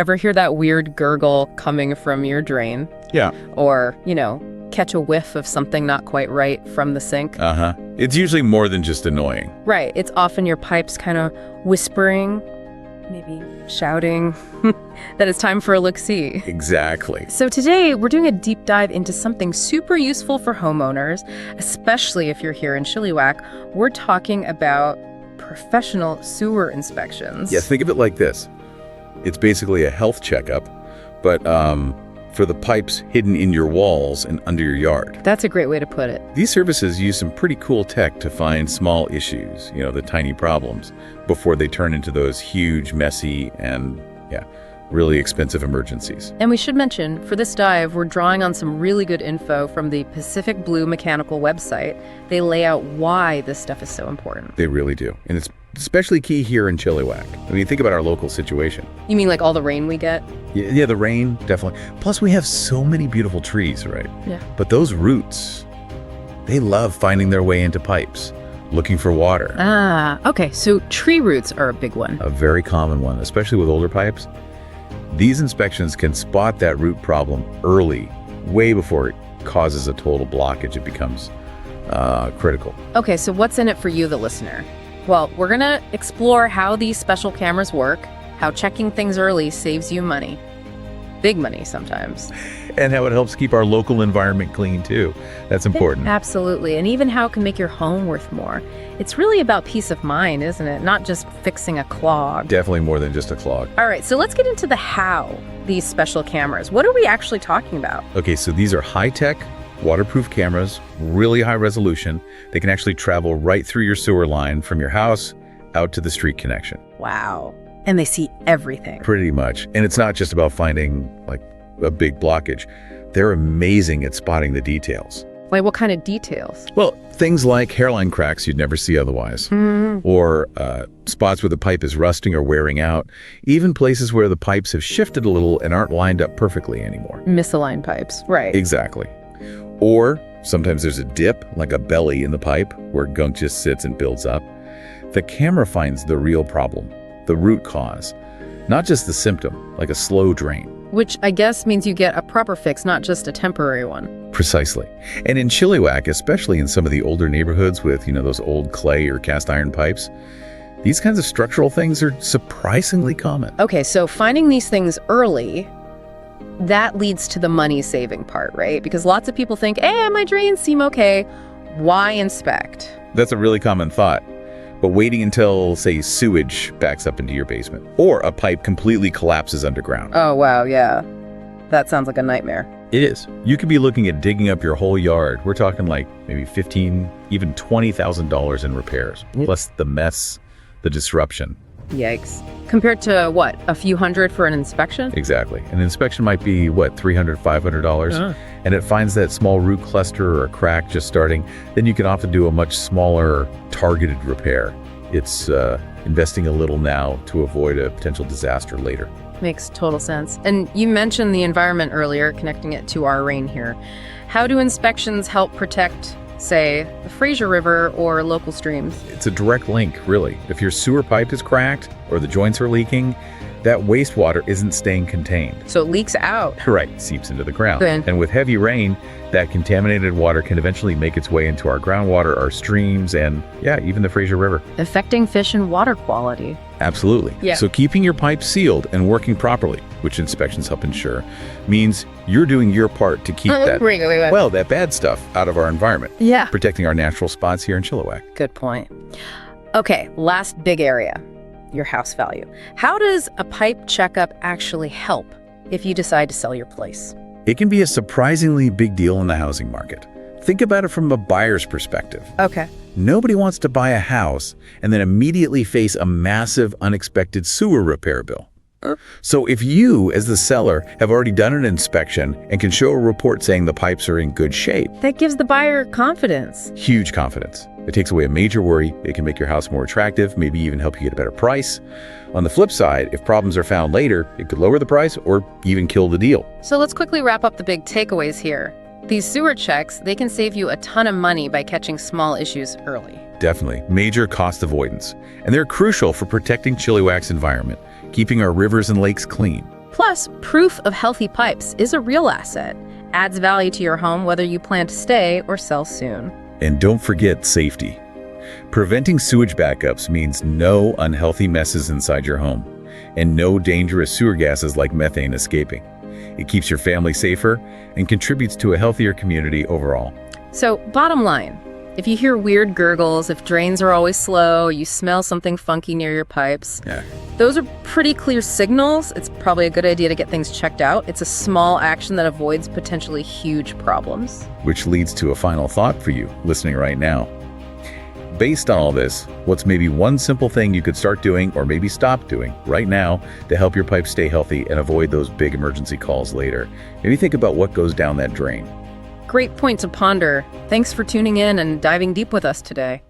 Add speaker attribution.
Speaker 1: Ever hear that weird gurgle coming from your drain?
Speaker 2: Yeah.
Speaker 1: Or, catch a whiff of something not quite right from the sink?
Speaker 2: Uh-huh. It's usually more than just annoying.
Speaker 1: Right. It's often your pipes kind of whispering, maybe shouting, that it's time for a look-see.
Speaker 2: Exactly.
Speaker 1: So today, we're doing a deep dive into something super useful for homeowners, especially if you're here in Chilliwack. We're talking about professional sewer inspections.
Speaker 2: Yeah, think of it like this. It's basically a health checkup, but for the pipes hidden in your walls and under your yard.
Speaker 1: That's a great way to put it.
Speaker 2: These services use some pretty cool tech to find small issues, the tiny problems, before they turn into those huge, messy, and really expensive emergencies.
Speaker 1: And we should mention, for this dive, we're drawing on some really good info from the Pacific Blue Mechanical website. They lay out why this stuff is so important.
Speaker 2: They really do. And it's especially key here in Chilliwack. I mean, think about our local situation.
Speaker 1: You mean like all the rain we get?
Speaker 2: Yeah, the rain, definitely. Plus, we have so many beautiful trees, right?
Speaker 1: Yeah.
Speaker 2: But those roots, they love finding their way into pipes, looking for water.
Speaker 1: Ah, okay. So tree roots are a big one.
Speaker 2: A very common one, especially with older pipes. These inspections can spot that root problem early, way before it causes a total blockage. It becomes critical.
Speaker 1: Okay, so what's in it for you, the listener? Well, we're going to explore how these special cameras work, how checking things early saves you money. Big money sometimes.
Speaker 2: And how it helps keep our local environment clean, too. That's important.
Speaker 1: Absolutely. And even how it can make your home worth more. It's really about peace of mind, isn't it? Not just fixing a clog.
Speaker 2: Definitely more than just a clog.
Speaker 1: All right, so let's get into the how, these special cameras. What are we actually talking about?
Speaker 2: Okay, so these are high-tech, waterproof cameras, really high resolution. They can actually travel right through your sewer line from your house out to the street connection.
Speaker 1: Wow. And they see everything.
Speaker 2: Pretty much. And it's not just about finding, like, a big blockage. They're amazing at spotting the details.
Speaker 1: Like what kind of details?
Speaker 2: Well, things like hairline cracks you'd never see otherwise.
Speaker 1: Mm-hmm.
Speaker 2: Or spots where the pipe is rusting or wearing out. Even places where the pipes have shifted a little and aren't lined up perfectly anymore.
Speaker 1: Misaligned pipes, right.
Speaker 2: Exactly. Or sometimes there's a dip, like a belly in the pipe, where gunk just sits and builds up. The camera finds the real problem, the root cause, not just the symptom, like a slow drain.
Speaker 1: Which I guess means you get a proper fix, not just a temporary one.
Speaker 2: Precisely. And in Chilliwack, especially in some of the older neighborhoods with, those old clay or cast iron pipes, these kinds of structural things are surprisingly common.
Speaker 1: Okay, so finding these things early, that leads to the money-saving part, right? Because lots of people think, my drains seem okay. Why inspect?
Speaker 2: That's a really common thought. But waiting until, say, sewage backs up into your basement, or a pipe completely collapses underground.
Speaker 1: Oh, wow, yeah. That sounds like a nightmare.
Speaker 2: It is. You could be looking at digging up your whole yard. We're talking like maybe $15,000, even $20,000 in repairs, plus the mess, the disruption.
Speaker 1: Yikes. Compared to what, a few hundred for an inspection?
Speaker 2: Exactly. An inspection might be, $300, $500. And it finds that small root cluster or a crack just starting, then you can often do a much smaller targeted repair. It's investing a little now to avoid a potential disaster later.
Speaker 1: Makes total sense. And you mentioned the environment earlier, connecting it to our rain here. How do inspections help protect, say, the Fraser River or local streams?
Speaker 2: It's a direct link, really. If your sewer pipe is cracked or the joints are leaking, that wastewater isn't staying contained.
Speaker 1: So it leaks out.
Speaker 2: Right, seeps into the ground.
Speaker 1: Good.
Speaker 2: And with heavy rain, that contaminated water can eventually make its way into our groundwater, our streams, and even the Fraser River.
Speaker 1: Affecting fish and water quality.
Speaker 2: Absolutely.
Speaker 1: Yeah.
Speaker 2: So keeping your pipes sealed and working properly, which inspections help ensure, means you're doing your part to keep that bad stuff out of our environment.
Speaker 1: Yeah.
Speaker 2: Protecting our natural spots here in Chilliwack.
Speaker 1: Good point. Okay, last big area, your house value. How does a pipe checkup actually help if you decide to sell your place?
Speaker 2: It can be a surprisingly big deal in the housing market. Think about it from a buyer's perspective.
Speaker 1: Okay.
Speaker 2: Nobody wants to buy a house and then immediately face a massive, unexpected sewer repair bill. So if you, as the seller, have already done an inspection and can show a report saying the pipes are in good shape,
Speaker 1: That gives the buyer confidence.
Speaker 2: huge confidence. It takes away a major worry. It can make your house more attractive, maybe even help you get a better price. On the flip side, if problems are found later, it could lower the price or even kill the deal.
Speaker 1: So let's quickly wrap up the big takeaways here. These sewer checks, they can save you a ton of money by catching small issues early.
Speaker 2: Definitely. Major cost avoidance. And they're crucial for protecting Chilliwack's environment, keeping our rivers and lakes clean.
Speaker 1: Plus, proof of healthy pipes is a real asset. Adds value to your home whether you plan to stay or sell soon.
Speaker 2: And don't forget safety. Preventing sewage backups means no unhealthy messes inside your home and no dangerous sewer gases like methane escaping. It keeps your family safer and contributes to a healthier community overall.
Speaker 1: So, bottom line, if you hear weird gurgles, if drains are always slow, or you smell something funky near your pipes, those are pretty clear signals. It's probably a good idea to get things checked out. It's a small action that avoids potentially huge problems.
Speaker 2: Which leads to a final thought for you listening right now. Based on all this, what's maybe one simple thing you could start doing or maybe stop doing right now to help your pipes stay healthy and avoid those big emergency calls later? Maybe think about what goes down that drain.
Speaker 1: Great point to ponder. Thanks for tuning in and diving deep with us today.